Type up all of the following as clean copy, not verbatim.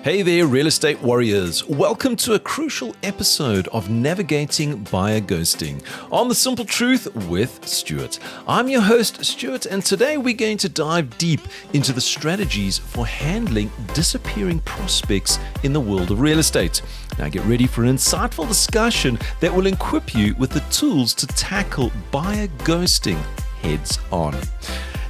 Hey there, real estate warriors. Welcome to a crucial episode of Navigating Buyer Ghosting on The Simple Truth with Stuart. I'm your host, Stuart, and today we're going to dive deep into the strategies for handling disappearing prospects in the world of real estate. Now get ready for an insightful discussion that will equip you with the tools to tackle buyer ghosting heads on.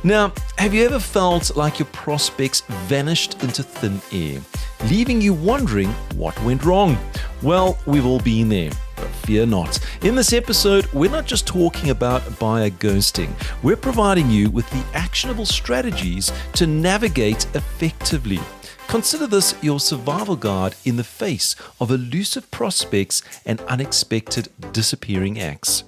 Now, have you ever felt like your prospects vanished into thin air, leaving you wondering what went wrong? Well, we've all been there, but fear not. In this episode, we're not just talking about buyer ghosting. We're providing you with the actionable strategies to navigate effectively. Consider this your survival guide in the face of elusive prospects and unexpected disappearing acts.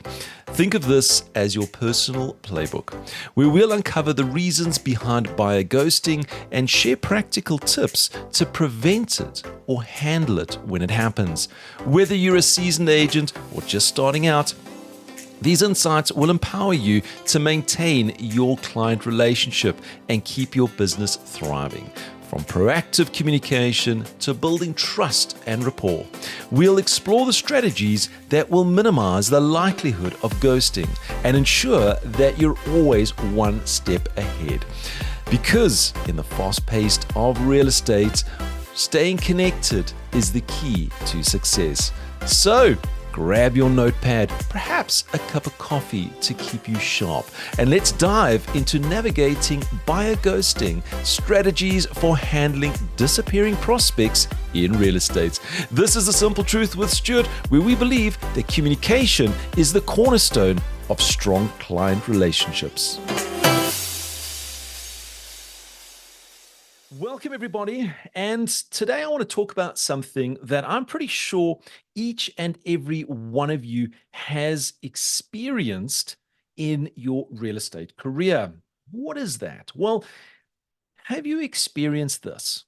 Think of this as your personal playbook, where we'll uncover the reasons behind buyer ghosting and share practical tips to prevent it or handle it when it happens. Whether you're a seasoned agent or just starting out, these insights will empower you to maintain your client relationship and keep your business thriving. From proactive communication to building trust and rapport, we'll explore the strategies that will minimize the likelihood of ghosting and ensure that you're always one step ahead. Because in the fast-paced of real estate, staying connected is the key to success. So, grab your notepad, perhaps a cup of coffee to keep you sharp, and let's dive into navigating buyer ghosting, strategies for handling disappearing prospects in real estate. This is The Simple Truth with Stuart, where we believe that communication is the cornerstone of strong client relationships. Welcome, everybody. And today I want to talk about something that I'm pretty sure each and every one of you has experienced in your real estate career. What is that? Well, have you experienced this?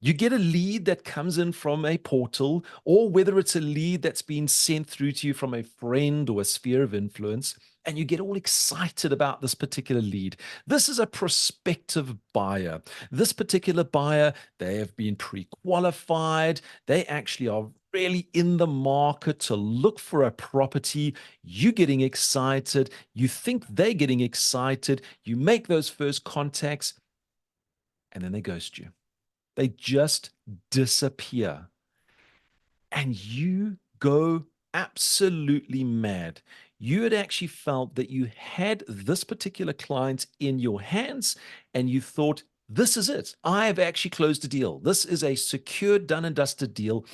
You get a lead that comes in from a portal, or whether it's a lead that's been sent through to you from a friend or a sphere of influence, and you get all excited about this particular lead. This is a prospective buyer. This particular buyer, they have been pre-qualified. They actually are really in the market to look for a property. You getting excited. You think they're getting excited. You make those first contacts, and then they ghost you. They just disappear. And you go absolutely mad. You had actually felt that you had this particular client in your hands and you thought, this is it. I have actually closed a deal. This is a secure, done and dusted deal.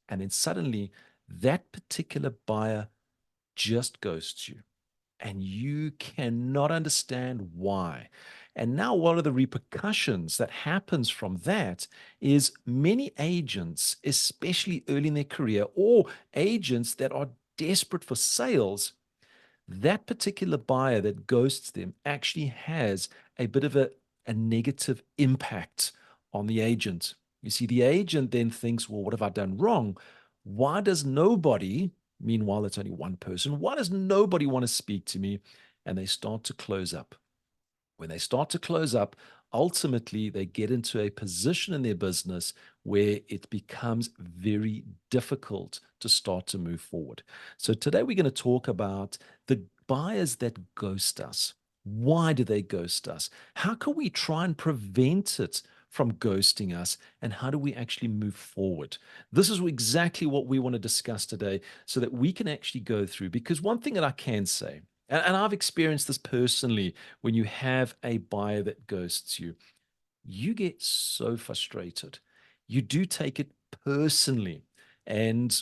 And then suddenly that particular buyer just ghosts you. And you cannot understand why. And now one of the repercussions that happens from that is many agents, especially early in their career, or agents that are desperate for sales, that particular buyer that ghosts them actually has a bit of a negative impact on the agent. You see, the agent then thinks, well, what have I done wrong? Why does nobody, meanwhile, it's only one person, why does nobody want to speak to me? And they start to close up. When they start to close up, ultimately they get into a position in their business where it becomes very difficult to start to move forward. So today we're going to talk about the buyers that ghost us. Why do they ghost us? How can we try and prevent it from ghosting us? And how do we actually move forward? This is exactly what we want to discuss today so that we can actually go through. Because one thing that I can say, and I've experienced this personally, when you have a buyer that ghosts you, you get so frustrated. You do take it personally, and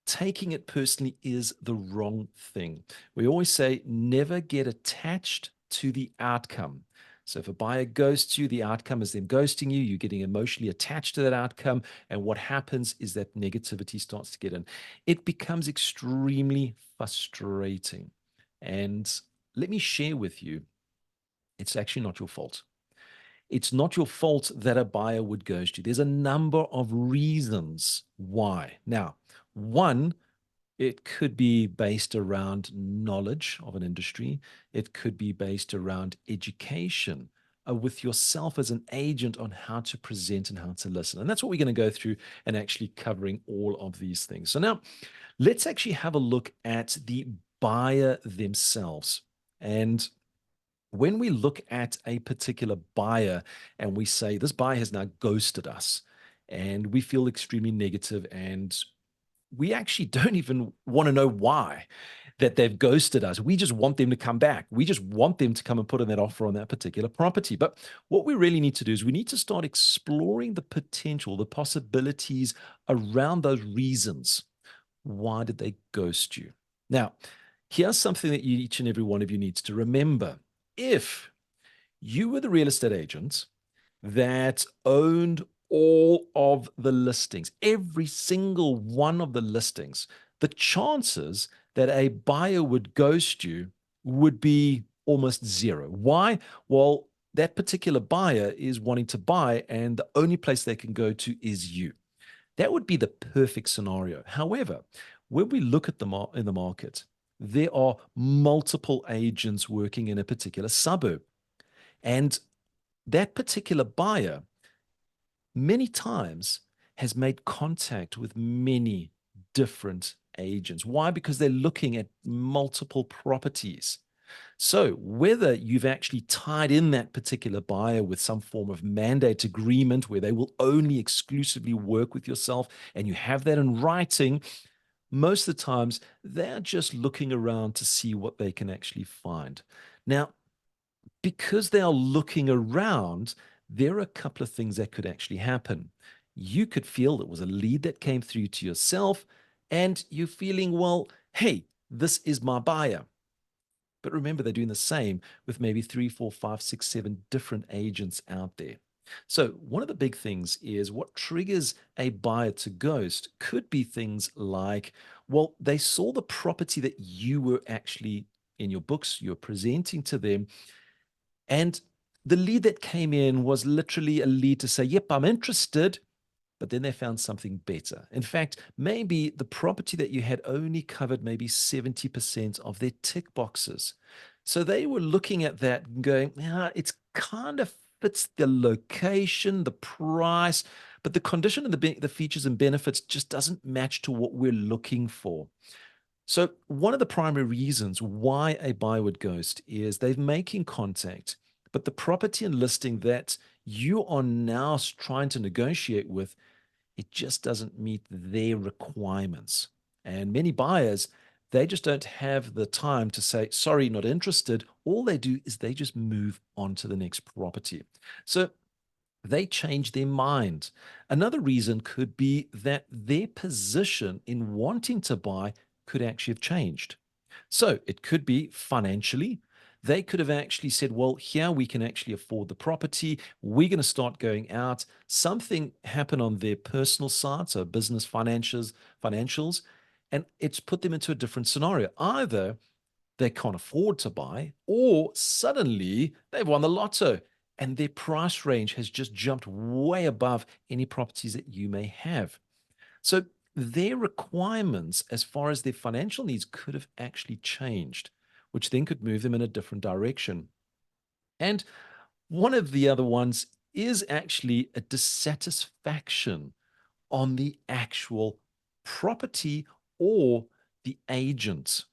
taking it personally is the wrong thing. We always say, never get attached to the outcome. So if a buyer ghosts you, the outcome is them ghosting you, you're getting emotionally attached to that outcome, and what happens is that negativity starts to get in. It becomes extremely frustrating. And let me share with you, it's actually not your fault. It's not your fault that a buyer would ghost you. There's a number of reasons why. Now, one, it could be based around knowledge of an industry. It could be based around education with yourself as an agent on how to present and how to listen. And that's what we're going to go through and actually covering all of these things. So now let's actually have a look at the buyer themselves. And when we look at a particular buyer and we say, this buyer has now ghosted us, and we feel extremely negative, and we actually don't even want to know why that they've ghosted us. We just want them to come back. We just want them to come and put in that offer on that particular property. But what we really need to do is we need to start exploring the potential, the possibilities around those reasons. Why did they ghost you? Now, here's something that each and every one of you needs to remember. If you were the real estate agent that owned all of the listings, every single one of the listings, the chances that a buyer would ghost you would be almost zero. Why? Well, that particular buyer is wanting to buy, and the only place they can go to is you. That would be the perfect scenario. However, when we look at in the market, there are multiple agents working in a particular suburb. And that particular buyer many times has made contact with many different agents. Why? Because they're looking at multiple properties. So whether you've actually tied in that particular buyer with some form of mandate agreement where they will only exclusively work with yourself and you have that in writing, most of the times they're just looking around to see what they can actually find. Now, because they are looking around, there are a couple of things that could actually happen. You could feel it was a lead that came through to yourself, and you're feeling, well, hey, this is my buyer. But remember, they're doing the same with maybe 3, 4, 5, 6, 7 different agents out there. So, one of the big things is what triggers a buyer to ghost could be things like, well, they saw the property that you were actually in your books, you're presenting to them, and the lead that came in was literally a lead to say, yep, I'm interested. But then they found something better. In fact, maybe the property that you had only covered maybe 70% of their tick boxes. So they were looking at that and going, yeah, it's kind of fits the location, the price, but the condition and the features and benefits just doesn't match to what we're looking for. So one of the primary reasons why a buyer would ghost is they're making contact, but the property and listing that you are now trying to negotiate with, it just doesn't meet their requirements. And many buyers, they just don't have the time to say, sorry, not interested. All they do is they just move on to the next property. So they change their mind. Another reason could be that their position in wanting to buy could actually have changed. So it could be financially. They could have actually said, well, here we can actually afford the property. We're going to start going out. Something happened on their personal side, so business financials, and it's put them into a different scenario. Either they can't afford to buy, or suddenly they've won the lotto and their price range has just jumped way above any properties that you may have. So their requirements as far as their financial needs could have actually changed, which then could move them in a different direction. And one of the other ones is actually a dissatisfaction on the actual property or the agent.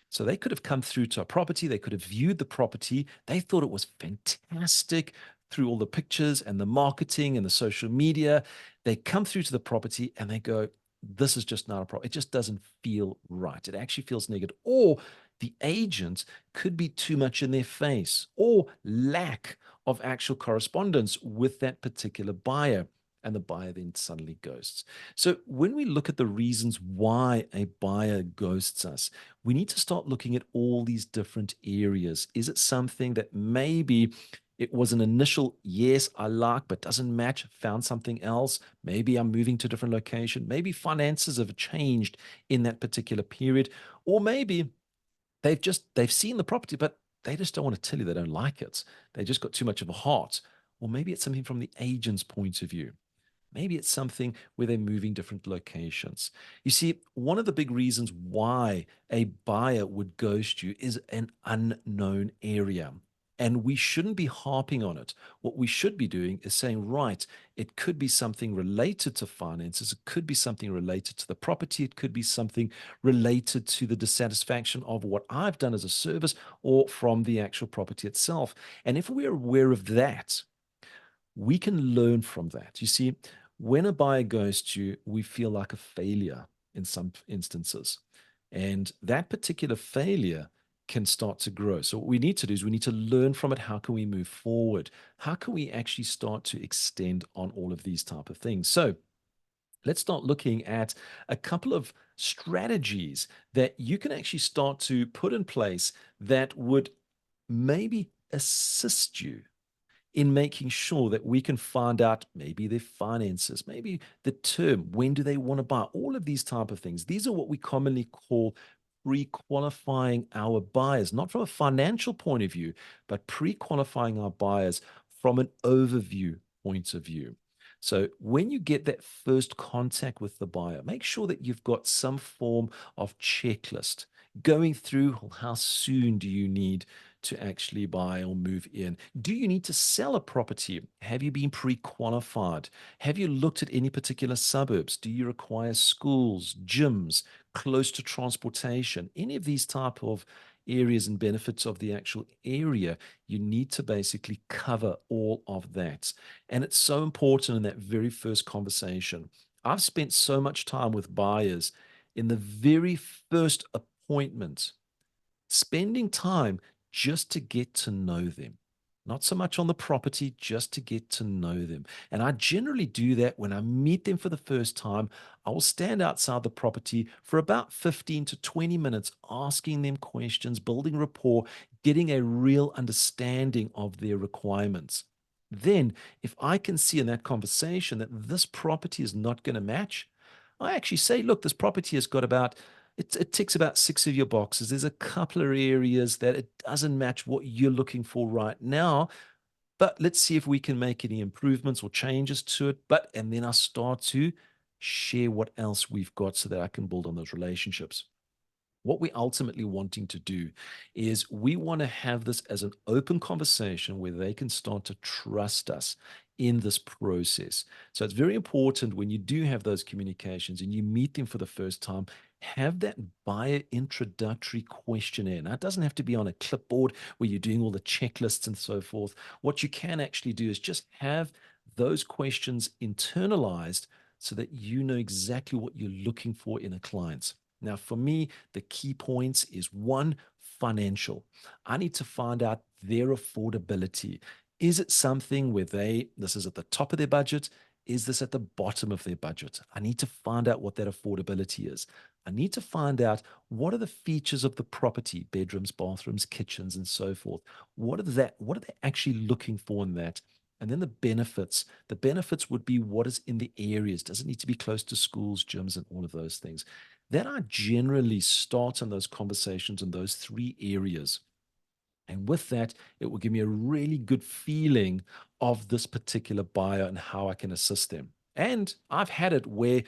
So they could have come through to a property, they could have viewed the property, they thought it was fantastic through all the pictures and the marketing and the social media. They come through to the property and they go, this is just not a problem. It just doesn't feel right. It actually feels negative. Or the agent could be too much in their face, or lack of actual correspondence with that particular buyer. And the buyer then suddenly ghosts. So when we look at the reasons why a buyer ghosts us, we need to start looking at all these different areas. Is it something that maybe it was an initial yes, I like, but doesn't match, found something else? Maybe I'm moving to a different location. Maybe finances have changed in that particular period. Or maybe they've seen the property, but they just don't want to tell you they don't like it. They just got too much of a heart. Or maybe it's something from the agent's point of view. Maybe it's something where they're moving different locations. You see, one of the big reasons why a buyer would ghost you is an unknown area. And we shouldn't be harping on it. What we should be doing is saying, right, it could be something related to finances. It could be something related to the property. It could be something related to the dissatisfaction of what I've done as a service or from the actual property itself. And if we're aware of that, we can learn from that. You see, when a buyer goes to you, we feel like a failure in some instances. And that particular failure can start to grow. So what we need to do is we need to learn from it. How can we move forward? How can we actually start to extend on all of these type of things? So let's start looking at a couple of strategies that you can actually start to put in place that would maybe assist you in making sure that we can find out maybe their finances, maybe the term, when do they want to buy, all of these type of things. These are what we commonly call pre-qualifying our buyers, not from a financial point of view, but pre-qualifying our buyers from an overview point of view. So when you get that first contact with the buyer, make sure that you've got some form of checklist going through. How soon do you need to actually buy or move in? Do you need to sell a property? Have you been pre-qualified? Have you looked at any particular suburbs? Do you require schools, gyms, close to transportation? Any of these type of areas and benefits of the actual area, you need to basically cover all of that. And it's so important in that very first conversation. I've spent so much time with buyers in the very first appointment, spending time just to get to know them. Not so much on the property, just to get to know them. And I generally do that when I meet them for the first time. I will stand outside the property for about 15 to 20 minutes, asking them questions, building rapport, getting a real understanding of their requirements. Then, if I can see in that conversation that this property is not going to match, I actually say, look, this property has got about it ticks about 6 of your boxes. There's a couple of areas that it doesn't match what you're looking for right now, but let's see if we can make any improvements or changes to it. And then I start to share what else we've got so that I can build on those relationships. What we're ultimately wanting to do is we want to have this as an open conversation where they can start to trust us in this process. So it's very important when you do have those communications and you meet them for the first time, have that buyer introductory questionnaire. Now, it doesn't have to be on a clipboard where you're doing all the checklists and so forth. What you can actually do is just have those questions internalized so that you know exactly what you're looking for in a client. Now, for me, the key points is one, financial. I need to find out their affordability. Is it something where this is at the top of their budget? Is this at the bottom of their budget? I need to find out what that affordability is. I need to find out what are the features of the property, bedrooms, bathrooms, kitchens, and so forth. What are they actually looking for in that? And then the benefits. The benefits would be what is in the areas. Does it need to be close to schools, gyms, and all of those things? Then I generally start on those conversations in those three areas. And with that, it will give me a really good feeling of this particular buyer and how I can assist them. And I've had it where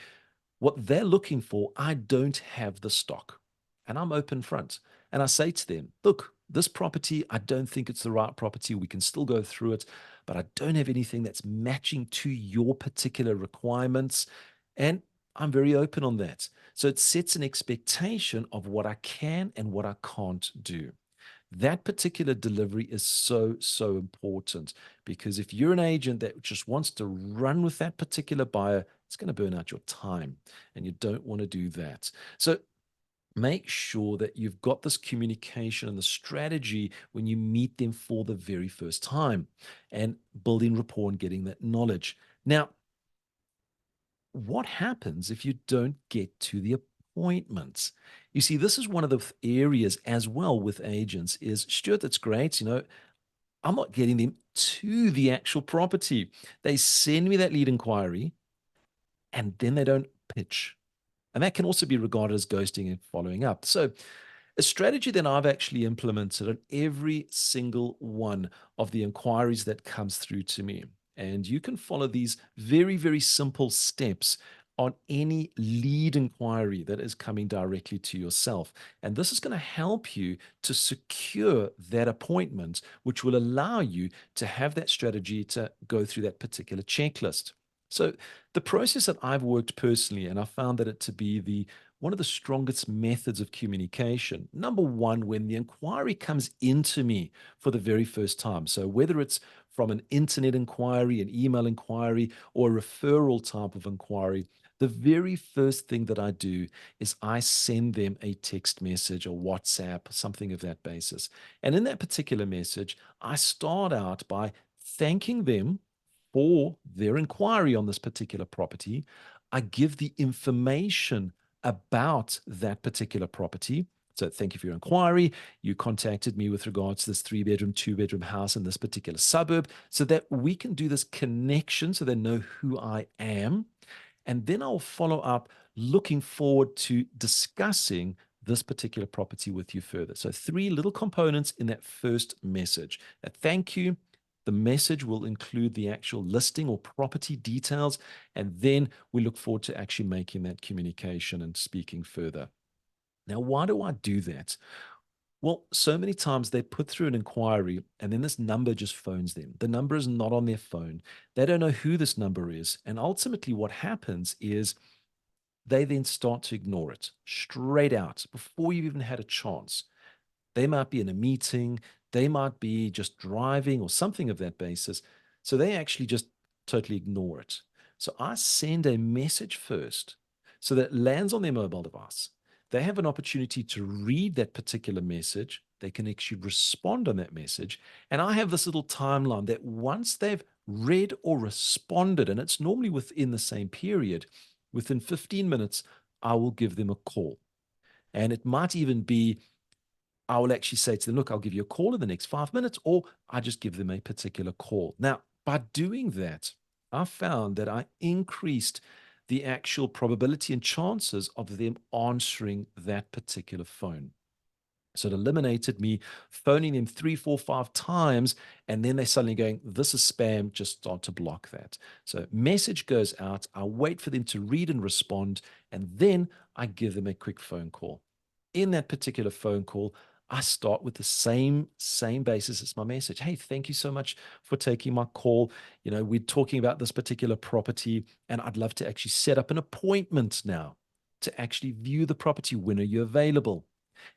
what they're looking for, I don't have the stock. And I'm open front. And I say to them, look, this property, I don't think it's the right property. We can still go through it, but I don't have anything that's matching to your particular requirements. And I'm very open on that. So it sets an expectation of what I can and what I can't do. That particular delivery is so, so important because if you're an agent that just wants to run with that particular buyer, it's going to burn out your time and you don't want to do that. So make sure that you've got this communication and the strategy when you meet them for the very first time and building rapport and getting that knowledge. Now, what happens if you don't get to the appointments? You see, this is one of the areas as well with agents is, Stuart, that's great. I'm not getting them to the actual property. They send me that lead inquiry and then they don't pitch. And that can also be regarded as ghosting and following up. So a strategy that I've actually implemented on every single one of the inquiries that comes through to me. And you can follow these very, very simple steps on any lead inquiry that is coming directly to yourself. And this is going to help you to secure that appointment, which will allow you to have that strategy to go through that particular checklist. So the process that I've worked personally, and I found that it to be the one of the strongest methods of communication. Number one, when the inquiry comes into me for the very first time. So whether it's from an internet inquiry, an email inquiry, or a referral type of inquiry, the very first thing that I do is I send them a text message or WhatsApp, something of that basis. And in that particular message, I start out by thanking them for their inquiry on this particular property. I give the information about that particular property. So, thank you for your inquiry. You contacted me with regards to this 3-bedroom, 2-bedroom house in this particular suburb so that we can do this connection so they know who I am. And then I'll follow up looking forward to discussing this particular property with you further. So, 3 little components in that first message: a thank you. The message will include the actual listing or property details. And then we look forward to actually making that communication and speaking further. Now, why do I do that? Well, so many times they put through an inquiry and then this number just phones them. The number is not on their phone. They don't know who this number is. And ultimately, what happens is they then start to ignore it straight out before you've even had a chance. They might be in a meeting, they might be just driving or something of that basis. So they actually just totally ignore it. So I send a message first so that it lands on their mobile device. They have an opportunity to read that particular message. They can actually respond on that message. And I have this little timeline that once they've read or responded, and it's normally within the same period, within 15 minutes, I will give them a call. And it might even be I will actually say to them, look, I'll give you a call in the next 5 minutes, or I just give them a particular call. Now, by doing that, I found that I increased the actual probability and chances of them answering that particular phone. So it eliminated me phoning them 3, 4, 5 times, and then they're suddenly going, this is spam, just start to block that. So message goes out, I wait for them to read and respond, and then I give them a quick phone call. In that particular phone call, I start with the same basis as my message. Hey, thank you so much for taking my call. We're talking about this particular property, and I'd love to actually set up an appointment now to actually view the property. When are you available?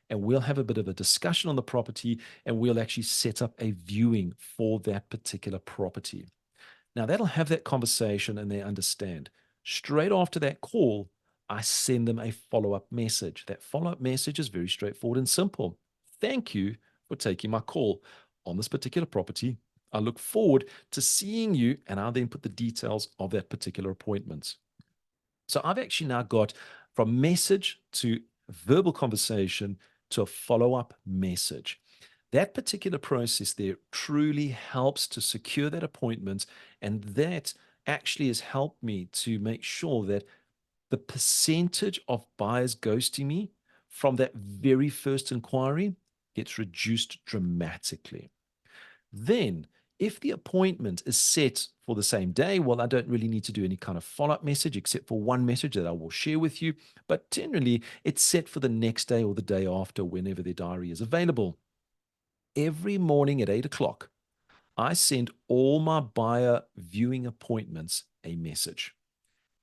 And we'll have a bit of a discussion on the property, and we'll actually set up a viewing for that particular property. Now, that'll have that conversation and they understand. Straight after that call, I send them a follow up message. That follow up message is very straightforward and simple. Thank you for taking my call on this particular property. I look forward to seeing you, and I'll then put the details of that particular appointment. So I've actually now got from message to verbal conversation to a follow up message. That particular process there truly helps to secure that appointment. And that actually has helped me to make sure that the percentage of buyers ghosting me from that very first inquiry gets reduced dramatically. Then, if the appointment is set for the same day, well, I don't really need to do any kind of follow up message except for one message that I will share with you. But generally, it's set for the next day or the day after, whenever their diary is available. Every morning at 8 o'clock, I send all my buyer viewing appointments a message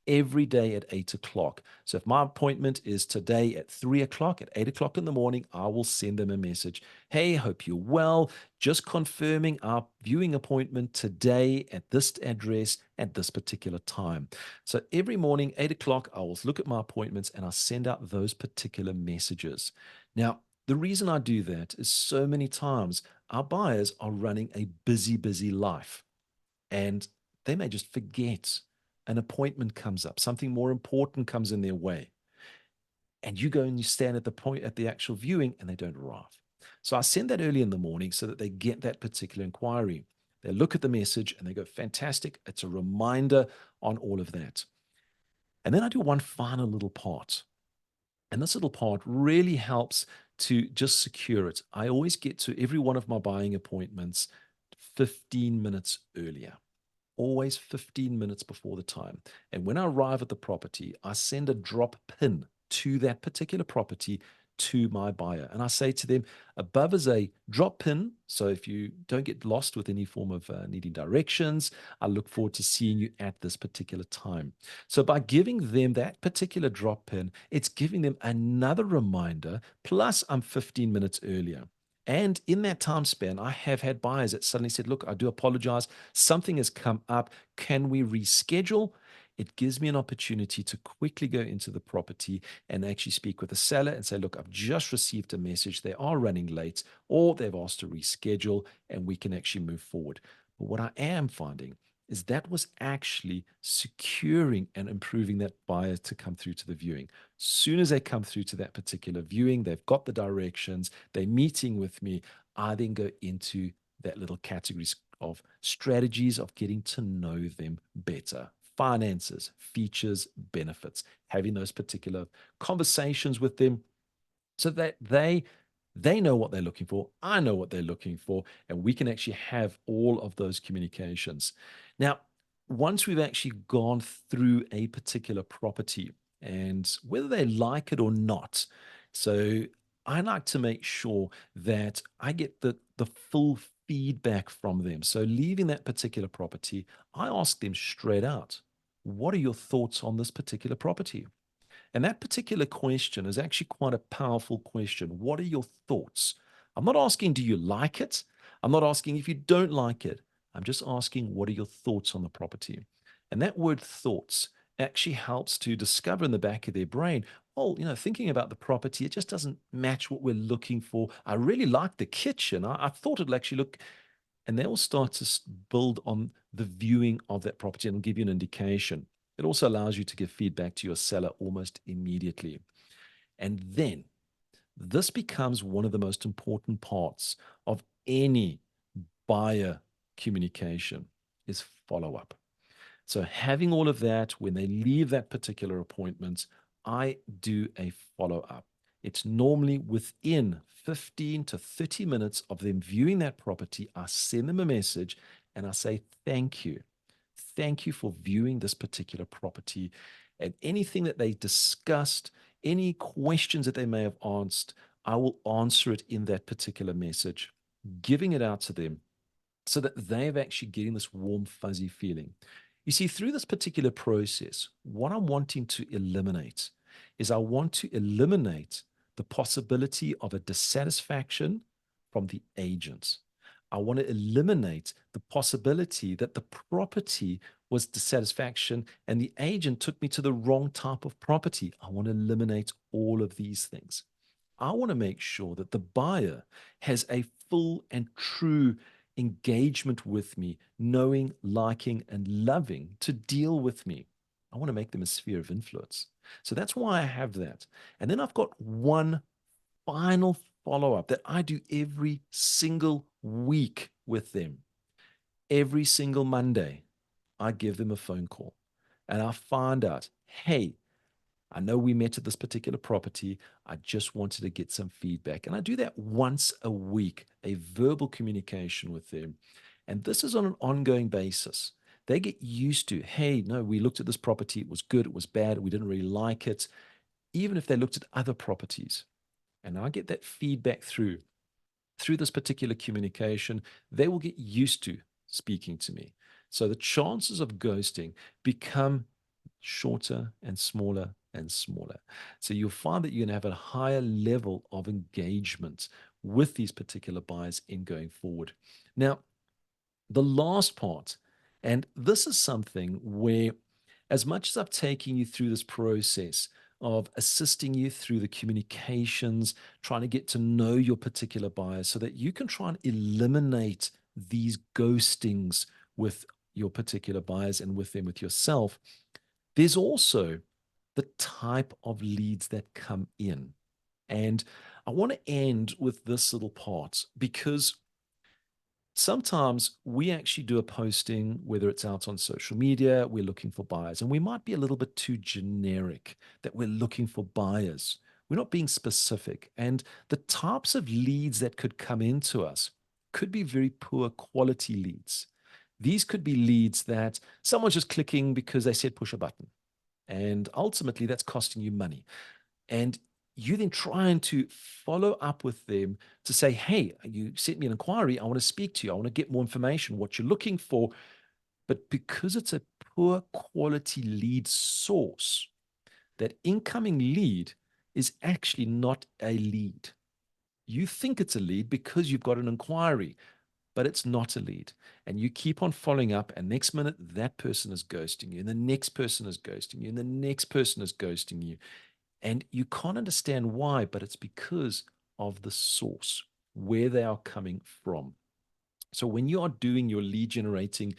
every day at 8 o'clock. So if my appointment is today at 3 o'clock, at 8 o'clock in the morning, I will send them a message. Hey, hope you're well. Just confirming our viewing appointment today at this address at this particular time. So every morning, 8 o'clock, I will look at my appointments and I'll send out those particular messages. Now, the reason I do that is so many times our buyers are running a busy, busy life, and they may just forget an appointment comes up, something more important comes in their way, and you go and you stand at the point at the actual viewing and they don't arrive. So I send that early in the morning so that they get that particular inquiry. They look at the message and they go, fantastic. It's a reminder on all of that. And then I do one final little part. And this little part really helps to just secure it. I always get to every one of my buying appointments 15 minutes earlier. always 15 minutes before the time. And when I arrive at the property, I send a drop pin to that particular property to my buyer. And I say to them, above is a drop pin. So if you don't get lost with any form of needing directions, I look forward to seeing you at this particular time. So by giving them that particular drop pin, it's giving them another reminder, plus I'm 15 minutes earlier. And in that time span, I have had buyers that suddenly said, look, I do apologize. Something has come up. Can we reschedule? It gives me an opportunity to quickly go into the property and actually speak with the seller and say, look, I've just received a message. They are running late, or they've asked to reschedule, and we can actually move forward. But what I am finding is that was actually securing and improving that buyer to come through to the viewing. Soon as they come through to that particular viewing, they've got the directions, they're meeting with me. I then go into that little categories of strategies of getting to know them better. Finances, features, benefits, having those particular conversations with them so that they know what they're looking for, I know what they're looking for, and we can actually have all of those communications. Now, once we've actually gone through a particular property and whether they like it or not, so I like to make sure that I get the full feedback from them. So leaving that particular property, I ask them straight out, what are your thoughts on this particular property? And that particular question is actually quite a powerful question. What are your thoughts? I'm not asking, do you like it? I'm not asking if you don't like it. I'm just asking, what are your thoughts on the property? And that word thoughts actually helps to discover in the back of their brain, oh, thinking about the property, it just doesn't match what we're looking for. I really like the kitchen. I thought it'd actually look, and they will start to build on the viewing of that property and give you an indication. It also allows you to give feedback to your seller almost immediately. And then this becomes one of the most important parts of any buyer communication is follow up. So having all of that, when they leave that particular appointment, I do a follow up. It's normally within 15 to 30 minutes of them viewing that property. I send them a message and I say, thank you. Thank you for viewing this particular property. And anything that they discussed, any questions that they may have asked, I will answer it in that particular message, giving it out to them so that they're actually getting this warm, fuzzy feeling. You see, through this particular process, what I'm wanting to eliminate is I want to eliminate the possibility of a dissatisfaction from the agent. I want to eliminate the possibility that the property was dissatisfaction and the agent took me to the wrong type of property. I want to eliminate all of these things. I want to make sure that the buyer has a full and true engagement with me, knowing, liking, and loving to deal with me. I want to make them a sphere of influence. So that's why I have that. And then I've got one final follow up that I do every single week with them. Every single Monday, I give them a phone call and I find out, hey, I know we met at this particular property. I just wanted to get some feedback. And I do that once a week, a verbal communication with them. And this is on an ongoing basis. They get used to, hey, no, we looked at this property. It was good. It was bad. We didn't really like it. Even if they looked at other properties. And I get that feedback through this particular communication, they will get used to speaking to me. So the chances of ghosting become shorter and smaller and smaller. So you'll find that you're going to have a higher level of engagement with these particular buyers in going forward. Now, the last part, and this is something where, as much as I've taken you through this process of assisting you through the communications, trying to get to know your particular buyers so that you can try and eliminate these ghostings with your particular buyers and with them with yourself, there's also the type of leads that come in. And I want to end with this little part because sometimes we actually do a posting, whether it's out on social media, we're looking for buyers, and we might be a little bit too generic that we're looking for buyers. We're not being specific. And the types of leads that could come into us could be very poor quality leads. These could be leads that someone's just clicking because they said push a button. And ultimately, that's costing you money. And you then trying to follow up with them to say, hey, you sent me an inquiry. I want to speak to you. I want to get more information, what you're looking for. But because it's a poor quality lead source, that incoming lead is actually not a lead. You think it's a lead because you've got an inquiry, but it's not a lead. And you keep on following up, and next minute, that person is ghosting you, and the next person is ghosting you, and the next person is ghosting you. And you can't understand why, but it's because of the source, where they are coming from. So when you are doing your lead generating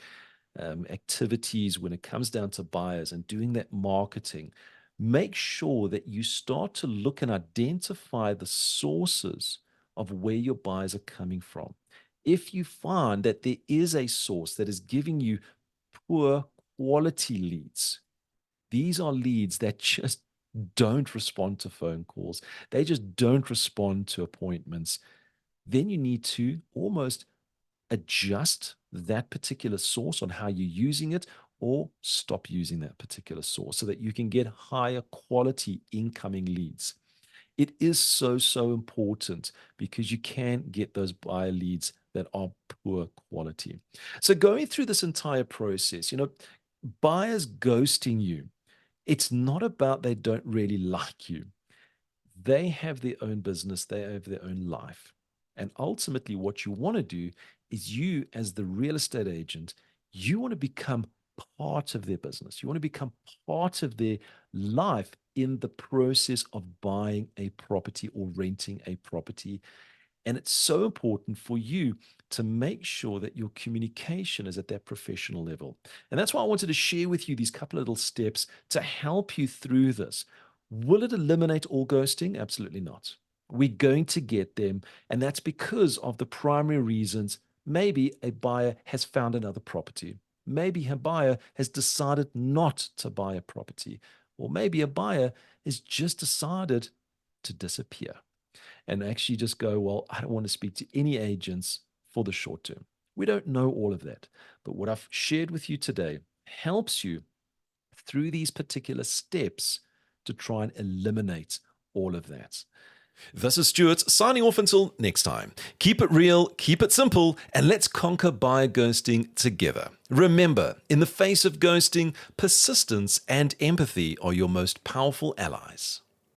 activities, when it comes down to buyers and doing that marketing, make sure that you start to look and identify the sources of where your buyers are coming from. If you find that there is a source that is giving you poor quality leads, these are leads that just don't respond to phone calls. They just don't respond to appointments. Then you need to almost adjust that particular source on how you're using it, or stop using that particular source so that you can get higher quality incoming leads. It is so, so important because you can get those buyer leads that are poor quality. So going through this entire process, buyers ghosting you, it's not about they don't really like you. They have their own business, they have their own life. And ultimately, what you want to do is you, as the real estate agent, you want to become part of their business. You want to become part of their life in the process of buying a property or renting a property. And it's so important for you to make sure that your communication is at that professional level. And that's why I wanted to share with you these couple of little steps to help you through this. Will it eliminate all ghosting? Absolutely not. We're going to get them. And that's because of the primary reasons. Maybe a buyer has found another property. Maybe a buyer has decided not to buy a property. Or maybe a buyer has just decided to disappear and actually just go, well, I don't want to speak to any agents for the short term. We don't know all of that. But what I've shared with you today helps you through these particular steps to try and eliminate all of that. This is Stuart signing off until next time. Keep it real, keep it simple, and let's conquer buyer ghosting together. Remember, in the face of ghosting, persistence and empathy are your most powerful allies.